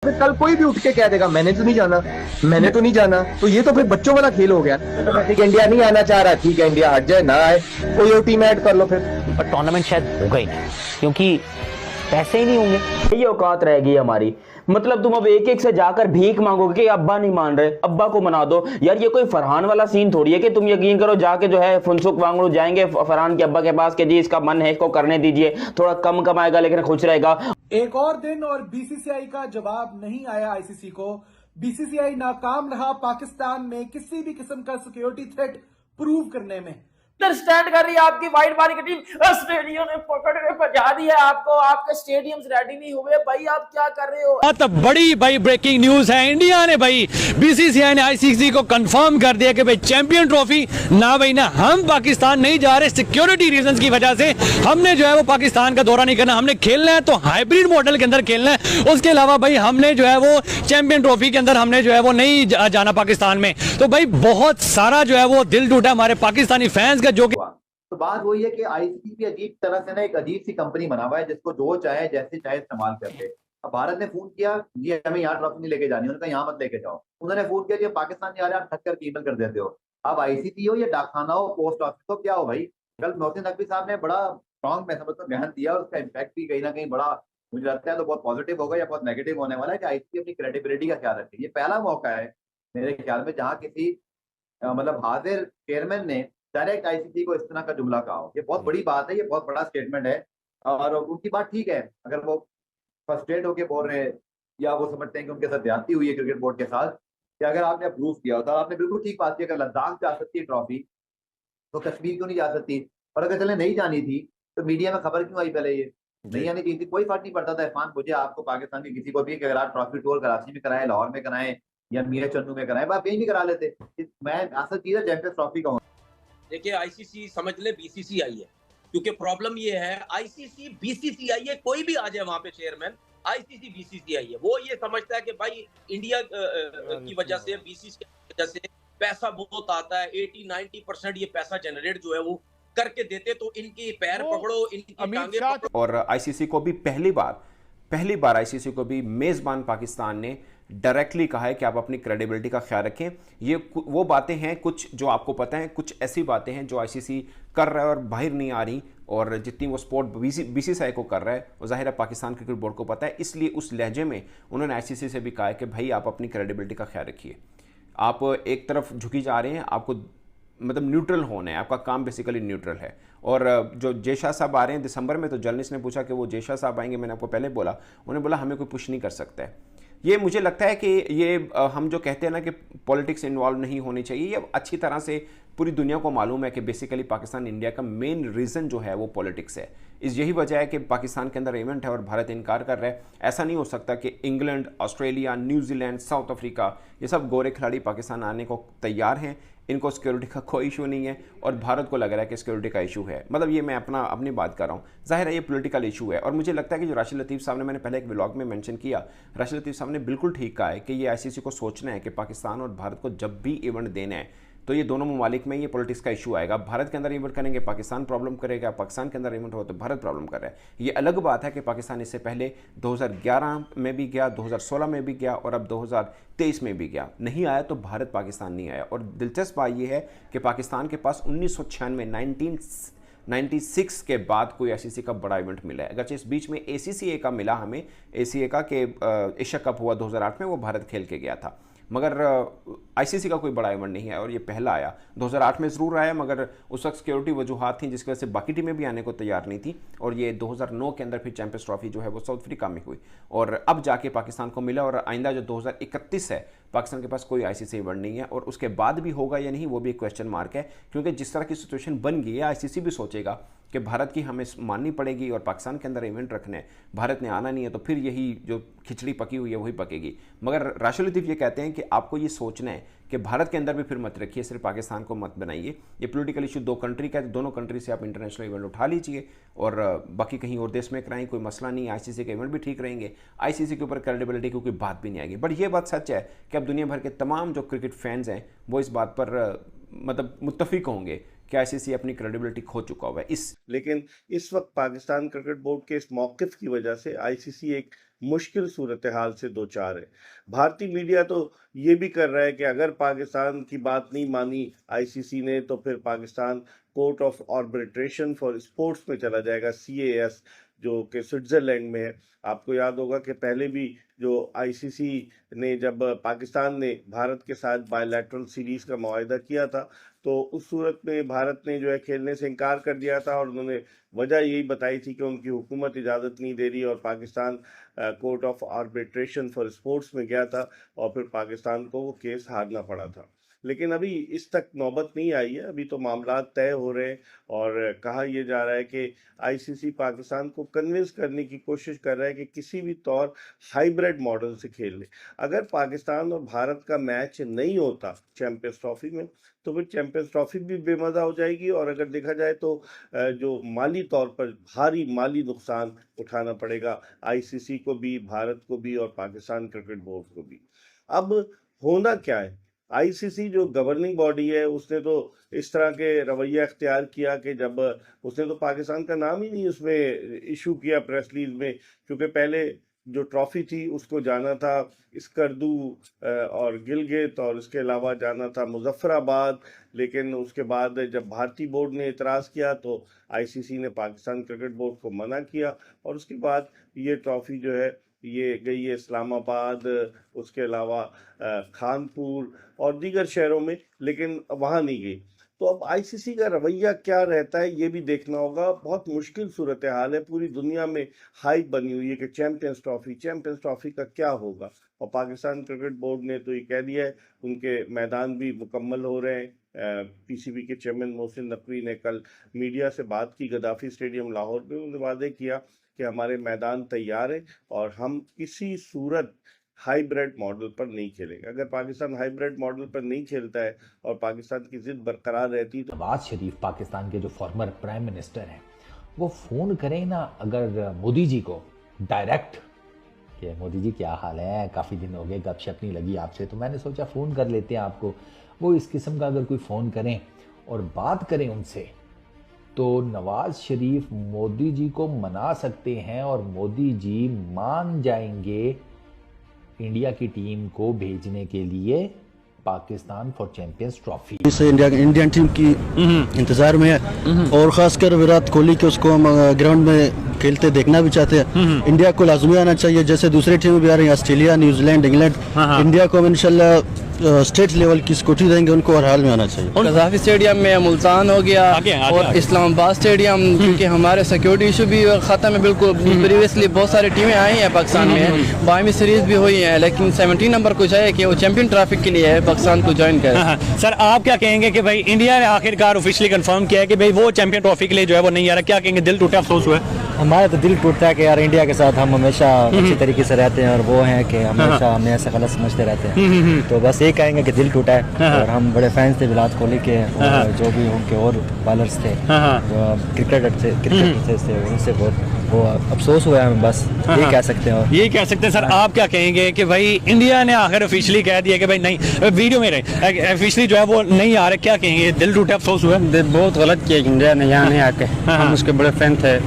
फिर कल कोई भी उठ के कह देगा मैंने तो नहीं जाना, मैंने तो नहीं जाना, तो ये तो फिर बच्चों वाला खेल हो गया। ठीक, इंडिया नहीं आना चाह रहा, ठीक है इंडिया हट जाए, ना आए, कोई और टीम ऐड कर लो फिर। पर टूर्नामेंट शायद होगा ही नहीं, क्योंकि पैसे ही नहीं होंगे। ये औकात रहेगी हमारी। मतलब तुम अब एक एक से जाकर भीख मांगोगे कि अब्बा नहीं मान रहे, अब्बा को मना दो। यार ये कोई फरहान वाला सीन थोड़ी है कि तुम यकीन करो जाके जो है फुनसुक वांगड़ू जाएंगे फरहान के अब्बा के पास कि जी इसका मन है इसको करने दीजिए, थोड़ा कम कमाएगा लेकिन खुश रहेगा। एक और दिन और बीसीसीआई का जवाब नहीं आया आईसीसी को। बीसीसीआई नाकाम रहा पाकिस्तान में किसी भी किस्म का सिक्योरिटी थ्रेट प्रूव करने में। स्टैंड कर रही है आपकी व्हाइट बॉल की टीम, ऑस्ट्रेलिया ने पकड़ के पहुंचा दिया आपको, आपके स्टेडियम्स रेडी नहीं हुए भाई, आप क्या कर रहे हो। तो बड़ी भाई ब्रेकिंग न्यूज है, इंडिया ने भाई बीसीसीआई ने आईसीसी को कंफर्म कर दिया कि भाई चैंपियन ट्रॉफी ना भाई ना, हम पाकिस्तान नहीं जा रहे सिक्योरिटी रीजंस की वजह से। हमने जो है वो पाकिस्तान का दौरा नहीं करना, हमने खेलना है तो हाइब्रिड मॉडल के अंदर खेलना है। उसके अलावा भाई हमने जो है वो चैंपियन ट्रॉफी के अंदर हमने जो है वो नहीं जाना पाकिस्तान में। तो भाई बहुत सारा जो है वो दिल टूटा हमारे पाकिस्तानी फैंस जो कि तो बात वही है कि आईसीसी भी अजीब तरह से ना एक अजीब सी कंपनी बना हुआ है जिसको जो चाहे जैसे चाहे इस्तेमाल करते। अब भारत ने फोन किया ये हमें यहाँ ट्रॉफी नहीं लेके जानी, उन्होंने कहा यहाँ मत लेके जाओ। उन्होंने फोन किया कि पाकिस्तान नहीं आ रहे, आप ठक्कर कीमत कर देते हो। अब आईसीसी हो या डाकखाना हो, पोस्ट ऑफिस हो, क्या हो भाई। कल मोहसिन नकवी साहब ने बड़ा स्ट्रॉन्ग मैं समझता हूँ बयान दिया और उसका इम्पैक्ट भी कहीं ना कहीं बड़ा मुझे लगता है तो बहुत पॉजिटिव होगा या बहुत नेगेटिव होने वाला है कि आईसीसी अपनी क्रेडिबिलिटी का ख्याल रखे। ये पहला मौका है मेरे ख्याल में जहाँ किसी मतलब हाजिर चेयरमैन ने डायरेक्ट आईसीसी को इस तरह का जुमला कहा हो। ये बहुत बड़ी बात है, ये बहुत बड़ा स्टेटमेंट है और उनकी बात ठीक है। अगर वो फ्रस्ट्रेट होकर बोल रहे हैं या वो समझते हैं कि उनके साथ ज्यादती हुई है क्रिकेट बोर्ड के साथ, कि अगर आपने अप्रूव किया होता, आपने बिल्कुल ठीक बात की, अगर लद्दाख जा सकती है ट्रॉफी तो कश्मीर क्यों नहीं जा सकती। और अगर चले नहीं जानी थी तो मीडिया में खबर क्यों आई पहले ये नहीं आनी चाहिए थी। कोई फर्क नहीं पड़ता था इरफान, मुझे आपको पाकिस्तान के किसी को भी कि अगर आप ट्रॉफी टूर कराची में कराएं, लाहौर में कराएं या मियां चन्नू में कराएं, आप कहीं भी करा लेते। मैं असल चीज है चैंपियंस ट्रॉफी का। देखिए आईसीसी समझ ले बीसीसीआई है, क्योंकि प्रॉब्लम ये है आईसीसी बीसीसीआई है, कोई भी आ जाए वहां पे चेयरमैन, आईसीसी बीसीसीआई है। वो ये समझता है कि भाई इंडिया की वजह से, बीसीसीआई की वजह से पैसा बहुत आता है, 80-90% ये पैसा जनरेट जो है वो करके देते, तो इनकी पैर पकड़ो, इनकी टांगे पकड़ो। और आईसीसी को भी पहली बार आईसीसी को भी मेजबान पाकिस्तान ने डायरेक्टली कहा है कि आप अपनी क्रेडिबिलिटी का ख्याल रखें। ये वो बातें हैं कुछ जो आपको पता है, कुछ ऐसी बातें हैं जो आईसीसी कर रहा है और बाहर नहीं आ रही, और जितनी वो स्पोर्ट बीसीसीआई को कर रहा है वो जाहिर है पाकिस्तान क्रिकेट बोर्ड को पता है। इसलिए उस लहजे में उन्होंने आईसीसी से भी कहा है कि भाई आप अपनी क्रेडिबिलिटी का ख्याल रखिए। आप एक तरफ झुकी जा रहे हैं, आपको मतलब न्यूट्रल होना है, आपका काम बेसिकली न्यूट्रल है। और जो जय शाह साहब आ रहे हैं दिसंबर में, तो जर्नलिस्ट ने पूछा कि वो जय शाह साहब आएंगे, मैंने आपको पहले बोला, उन्होंने बोला हमें कोई पुश नहीं कर सकता है। ये मुझे लगता है कि ये हम जो कहते हैं ना कि पॉलिटिक्स इन्वॉल्व नहीं होनी चाहिए, ये अच्छी तरह से पूरी दुनिया को मालूम है कि बेसिकली पाकिस्तान इंडिया का मेन रीज़न जो है वो पॉलिटिक्स है। यही वजह है कि पाकिस्तान के अंदर इवेंट है और भारत इनकार कर रहा है। ऐसा नहीं हो सकता कि England, Australia, New Zealand, south Africa, ये सब गोरे खिलाड़ी पाकिस्तान आने को तैयार हैं, इनको सिक्योरिटी का कोई इशू नहीं है, और भारत को लग रहा है कि सिक्योरिटी का इशू है। मतलब ये मैं अपनी बात कर रहा हूँ, जाहिर है ये पॉलिटिकल इशू है। और मुझे लगता है कि जो राशिद लतीफ़ साहब ने, मैंने पहले एक व्लॉग में मेंशन किया, राशिद लतीफ़ साहब ने बिल्कुल ठीक कहा है कि ये आईसीसी को सोचना है कि पाकिस्तान और भारत को जब भी इवेंट देना है तो ये दोनों ममालिक में ये पॉलिटिक्स का इशू आएगा। भारत के अंदर इवेंट करेंगे पाकिस्तान प्रॉब्लम करेगा, पाकिस्तान के अंदर इवेंट हो तो भारत प्रॉब्लम कर रहा है। ये अलग बात है कि पाकिस्तान इससे पहले 2011 में भी गया, 2016 में भी गया और अब 2023 में भी गया, नहीं आया तो भारत पाकिस्तान नहीं आया। और दिलचस्प बात ये है कि पाकिस्तान के पास 1996 के बाद कोई आईसीसी का बड़ा इवेंट मिला है। अगरचे इस बीच में एसीसीए का मिला हमें, एसीए का कि एशिया कप हुआ 2008 में, वो भारत खेल के गया था, मगर आईसीसी का कोई बड़ा इवेंट नहीं है और ये पहला आया। 2008 में ज़रूर आया, मगर उस वक्त सिक्योरिटी वजूहात थी जिसकी वजह से बाकी टीमें भी आने को तैयार नहीं थी। और ये 2009 के अंदर फिर चैंपियंस ट्रॉफी जो है वो साउथ अफ्रीका में हुई और अब जाके पाकिस्तान को मिला। और आइंदा जो 2031 है, पाकिस्तान के पास कोई आईसीसी इवेंट नहीं है और उसके बाद भी होगा या नहीं वो भी एक क्वेश्चन मार्क है, क्योंकि जिस तरह की सिचुएशन बन गई है आईसीसी भी सोचेगा कि भारत की हमें माननी पड़ेगी और पाकिस्तान के अंदर इवेंट रखने, भारत ने आना नहीं है तो फिर यही जो खिचड़ी पकी हुई है वही पकेगी। मगर राशिद लतीफ़ ये कहते हैं कि आपको ये सोचना है कि भारत के अंदर भी फिर मत रखिए, सिर्फ पाकिस्तान को मत बनाइए। ये पॉलिटिकल इशू दो कंट्री का है, दोनों कंट्री से आप इंटरनेशनल इवेंट उठा लीजिए और बाकी कहीं और देश में कराएं, कोई मसला नहीं। आईसीसी के इवेंट भी ठीक रहेंगे, आईसीसी के ऊपर क्रेडिबिलिटी की कोई बात भी नहीं आएगी। बट ये बात सच है कि अब दुनिया भर के तमाम जो क्रिकेट फैंस हैं वो इस बात पर मतलब मुत्तफिक होंगे कि आईसीसी अपनी क्रेडिबिलिटी खो चुका हुआ है। लेकिन इस वक्त पाकिस्तान क्रिकेट बोर्ड के इस मौक़िफ़ की वजह से आईसीसी एक मुश्किल सूरत हाल से दो चार है। भारतीय मीडिया तो ये भी कर रहा है कि अगर पाकिस्तान की बात नहीं मानी आईसीसी ने तो फिर Pakistan court of arbitration for sports में चला जाएगा, CAS, जो कि स्विट्जरलैंड में है। आपको याद होगा कि पहले भी जो आईसीसी ने, जब पाकिस्तान ने भारत के साथ बायलैटरल सीरीज का मुआहदा किया था, तो उस सूरत में भारत ने जो है खेलने से इनकार कर दिया था और उन्होंने वजह यही बताई थी कि उनकी हुकूमत इजाज़त नहीं दे रही, और Pakistan court of arbitration for sports में गया था और फिर पाकिस्तान को वो केस हारना पड़ा था। लेकिन अभी इस तक नौबत नहीं आई है, अभी तो मामला तय हो रहे हैं और कहा यह जा रहा है कि आईसीसी पाकिस्तान को कन्विंस करने की कोशिश कर रहा है कि किसी भी तौर हाइब्रिड मॉडल से खेल ले। अगर पाकिस्तान और भारत का मैच नहीं होता चैंपियंस ट्रॉफी में तो फिर चैंपियंस ट्रॉफी भी बेमज़ा हो जाएगी, और अगर देखा जाए तो जो माली तौर पर भारी माली नुकसान उठाना पड़ेगा आईसीसी को भी, भारत को भी और पाकिस्तान क्रिकेट बोर्ड को भी। अब होना क्या है, आईसीसी जो गवर्निंग बॉडी है उसने तो इस तरह के रवैया अख्तियार किया कि जब उसने तो पाकिस्तान का नाम ही नहीं उसमें इशू किया प्रेस रिलीज में, क्योंकि पहले जो ट्रॉफी थी उसको जाना था स्कर्दू और गिलगित और इसके अलावा जाना था मुजफ्फराबाद। लेकिन उसके बाद जब भारतीय बोर्ड ने इतराज़ किया तो आईसीसी ने पाकिस्तान क्रिकेट बोर्ड को मना किया और उसके बाद ये ट्रॉफी जो है ये गई है इस्लामाबाद, उसके अलावा खानपुर और दीगर शहरों में, लेकिन वहाँ नहीं गई। तो अब आईसीसी का रवैया क्या रहता है ये भी देखना होगा। बहुत मुश्किल सूरत हाल है, पूरी दुनिया में हाइप बनी हुई है कि चैंपियंस ट्रॉफी का क्या होगा, और पाकिस्तान क्रिकेट बोर्ड ने तो ये कह दिया है, उनके मैदान भी मुकम्मल हो रहे हैं। पीसीबी के चेयरमैन मोहसिन नकवी ने कल मीडिया से बात की गद्दाफी स्टेडियम लाहौर में, उन्होंने वादे किया कि हमारे मैदान तैयार है और हम किसी सूरत हाइब्रिड मॉडल पर नहीं खेलेंगे। अगर पाकिस्तान हाइब्रिड मॉडल पर नहीं खेलता है और पाकिस्तान की जिद बरकरार रहती तो नवाज शरीफ पाकिस्तान के जो फॉर्मर प्राइम मिनिस्टर हैं वो फ़ोन करें ना अगर मोदी जी को डायरेक्ट कि मोदी जी क्या हाल है, काफ़ी दिन हो गए गपशप नहीं लगी आपसे, तो मैंने सोचा फ़ोन कर लेते हैं आपको। वो इस किस्म का अगर कोई फ़ोन करें और बात करें उनसे तो नवाज शरीफ मोदी जी को मना सकते हैं और मोदी जी मान जाएंगे इंडिया की टीम को भेजने के लिए पाकिस्तान फॉर चैंपियंस ट्रॉफी। इसे इंडियन टीम की इंतजार में है और खासकर विराट कोहली के उसको हम ग्राउंड में खेलते देखना भी चाहते हैं। इंडिया को लाजमी आना चाहिए, जैसे दूसरे टीम भी आ रही हैं, ऑस्ट्रेलिया, न्यूजीलैंड, इंग्लैंड। इंडिया को हम इंशाल्लाह स्टेट लेवल की स्कूटी देंगे, उनको हर हाल में आना चाहिए। गद्दाफी स्टेडियम में मुल्तान हो गया और इस्लामाबाद स्टेडियम, क्योंकि हमारे सिक्योरिटी इशू भी खत्म है बिल्कुल। प्रीवियसली बहुत सारी टीमें आई हैं पाकिस्तान में, बाहमी सीरीज भी हुई है, लेकिन 17 नंबर को चाहिए कि वो चैंपियन ट्रॉफी के लिए है पाकिस्तान को ज्वाइन करे। सर आप क्या कहेंगे कि भाई इंडिया ने आखिरकार ऑफिशियली कंफर्म किया है कि भाई वो चैंपियन ट्रॉफी के लिए जो है वो नहीं आ रहा, क्या कहेंगे? दिल टूटा, अफसोस हुआ? हमारा तो दिल टूटता है कि यार इंडिया के साथ हम हमेशा अच्छी तरीके से रहते हैं और वो हैं कि हमेशा हमें ऐसा गलत समझते रहते हैं। तो बस ये कहेंगे कि दिल टूटा है और हम बड़े फैंस थे विराट कोहली के और जो भी उनके और बॉलर्स थे जो क्रिकेटर थे उनसे बहुत वो अफसोस हुआ है, बस ये कह सकते हैं। ये कह सकते हैं। सर आप क्या कहेंगे कि भाई इंडिया ने आखिर ऑफिशियली कह दिया कि भाई नहीं, वीडियो में रहे ऑफिशियली जो है वो नहीं आ रहे, क्या कहेंगे? दिल टूटा, अफसोस हुआ? बहुत गलत किया इंडिया ने यहाँ नहीं आके। हम उसके बड़े फैन थे,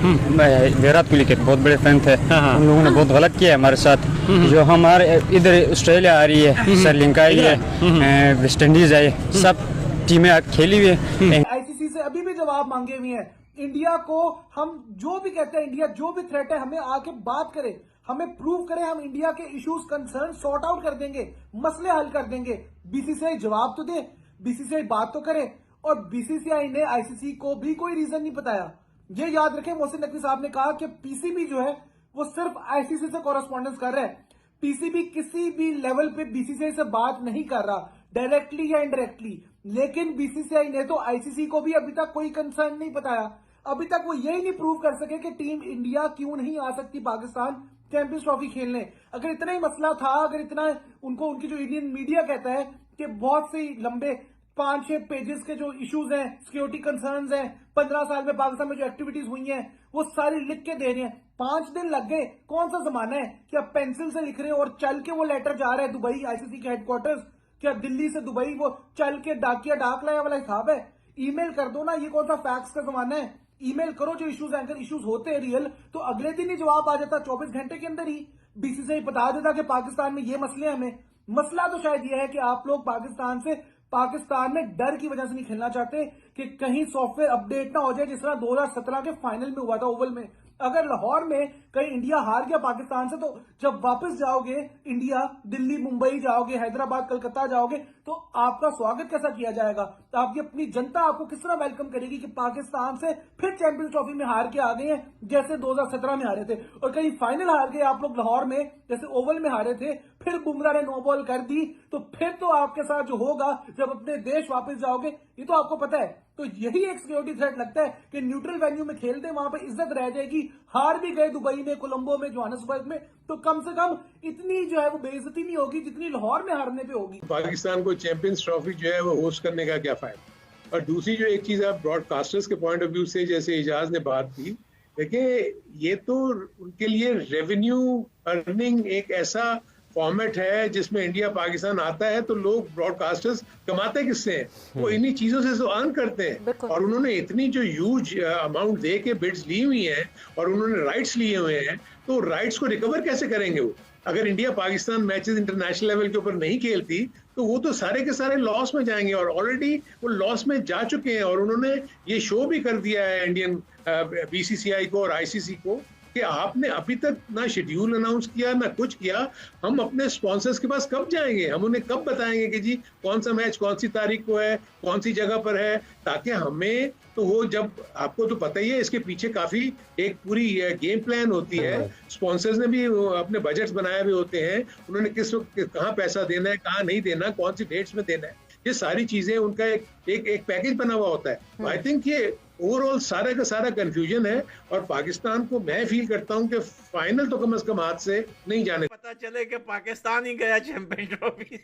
विराट कोहली के बहुत बड़े फैन थे। उन लोगों ने बहुत गलत किया हमारे साथ। जो हमारे इधर ऑस्ट्रेलिया आ रही है, श्रीलंका आई है, वेस्ट इंडीज आई, सब टीमें खेली हुई है। आईसीसी से अभी भी जवाब मांगे हुए हैं। इंडिया को हम जो भी कहते हैं, इंडिया जो भी थ्रेट है, हमें आके बात करें, हमें प्रूव करें, हम इंडिया के इश्यूज कंसर्न सॉर्ट आउट कर देंगे, मसले हल कर देंगे। बीसीसीआई जवाब तो दे, बीसीसीआई बात तो करे। और बीसीसीआई ने आईसीसी को भी कोई रीजन नहीं बताया। ये याद रखें, मोहसिन नकवी साहब ने कहा कि पीसीबी जो है वो सिर्फ आईसीसी से कॉरेस्पॉन्डेंस कर रहा है। पीसीबी किसी भी लेवल पे बीसीसीआई से बात नहीं कर रहा, डायरेक्टली या इनडायरेक्टली। लेकिन बीसीसीआई ने तो आईसीसी को भी अभी तक कोई कंसर्न नहीं बताया। अभी तक वो यही नहीं प्रूव कर सके कि टीम इंडिया क्यों नहीं आ सकती पाकिस्तान चैंपियंस ट्रॉफी खेलने। अगर इतना ही मसला था, अगर इतना उनको उनकी जो इंडियन मीडिया कहता है कि बहुत से लंबे 5-6 पेजेस के जो इश्यूज हैं, सिक्योरिटी कंसर्न्स हैं, 15 साल में पाकिस्तान में जो एक्टिविटीज हुई हैं वो सारी लिख के दे रहे हैं। 5 दिन लग गए, कौन सा जमाना है कि आप पेंसिल से लिख रहे हो और चल के वो लेटर जा रहा है दुबई आईसीसी के हेडक्वार्टर्स? क्या दिल्ली से दुबई वो चल के डाकिया डाक लाया वाला हिसाब है? ईमेल कर दो ना, ये कौन सा फैक्स का जमाना है? ईमेल करो जो इश्यूज, अगर इश्यूज होते हैं रियल तो अगले दिन ही जवाब आ जाता, 24 घंटे के अंदर ही। बीसीसीआई बता देता कि पाकिस्तान में ये मसले हैं। हमें मसला तो शायद ये है कि आप लोग पाकिस्तान में डर की वजह से नहीं खेलना चाहते कि कहीं सॉफ्टवेयर अपडेट ना हो जाए, जिस तरह 2017 के फाइनल में हुआ था ओवल में। अगर लाहौर में कहीं इंडिया हार गया पाकिस्तान से, तो जब वापस जाओगे इंडिया, दिल्ली, मुंबई जाओगे, हैदराबाद, कलकत्ता जाओगे, तो आपका स्वागत कैसा किया जाएगा? तो आपकी अपनी जनता आपको किस तरह वेलकम करेगी कि पाकिस्तान से फिर चैंपियंस ट्रॉफी में हार के आ गए हैं, जैसे 2017 में हारे थे। और कहीं फाइनल हार गए आप लोग लाहौर में, जैसे ओवल में हारे थे, फिर बुमराह ने नो बॉल कर दी, तो फिर तो आपके साथ जो होगा जब अपने देश वापस जाओगे, ये तो आपको पता है। तो यही एक सिक्योरिटी थ्रेट लगता है कि न्यूट्रल वेन्यू में खेलते वहां पे इज्जत रह जाएगी। हार भी गए दुबई में, कोलंबो में, जोहान्सबर्ग में, तो कम से कम इतनी जो है वो बेइज्जती नहीं होगी जितनी लाहौर में हारने पे होगी। पाकिस्तान को चैंपियंस ट्रॉफी जो है वो होस्ट करने का क्या फायदा? और दूसरी जो एक चीज आप ब्रॉडकास्टर्स के पॉइंट ऑफ व्यू से, जैसे इजाज ने बात की, देखिए ये तो उनके लिए रेवेन्यू अर्निंग एक ऐसा फॉर्मेट है जिसमें इंडिया पाकिस्तान आता है तो लोग ब्रॉडकास्टर्स कमाते किससे हैं? वो इन्हीं चीजों से तो अर्न करते हैं। और उन्होंने इतनी जो ह्यूज अमाउंट दे के बिड्स ली हुई हैं और उन्होंने राइट्स लिए हुए हैं, तो राइट्स को रिकवर कैसे करेंगे वो? अगर India Pakistan matches international level के ऊपर नहीं खेलती तो वो तो सारे के सारे लॉस में जाएंगे, और ऑलरेडी वो लॉस में जा चुके हैं। और उन्होंने ये शो भी कर दिया है इंडियन बीसीसीआई को और आईसीसी को कि आपने अभी तक ना शेड्यूल अनाउंस किया ना कुछ किया, हम अपने स्पॉन्सर्स के पास कब जाएंगे? हम उन्हें कब बताएंगे कि जी कौन सा मैच कौन सी तारीख को है, कौन सी जगह पर है, ताकि हमें तो वो, जब आपको तो पता ही है इसके पीछे काफी एक पूरी गेम प्लान होती है। स्पॉन्सर्स ने भी अपने बजट्स बनाए हुए होते हैं, उन्होंने किस वक्त कहाँ पैसा देना है, कहाँ नहीं देना, कौन सी डेट्स में देना है, ये सारी चीजें उनका एक पैकेज बना हुआ होता है। आई थिंक ये ओवरऑल सारा का सारा कंफ्यूजन है, और पाकिस्तान को मैं फील करता हूं कि फाइनल तो कम से कम हाथ से नहीं जाने। पता चले कि पाकिस्तान ही गया चैंपियन ट्रॉफी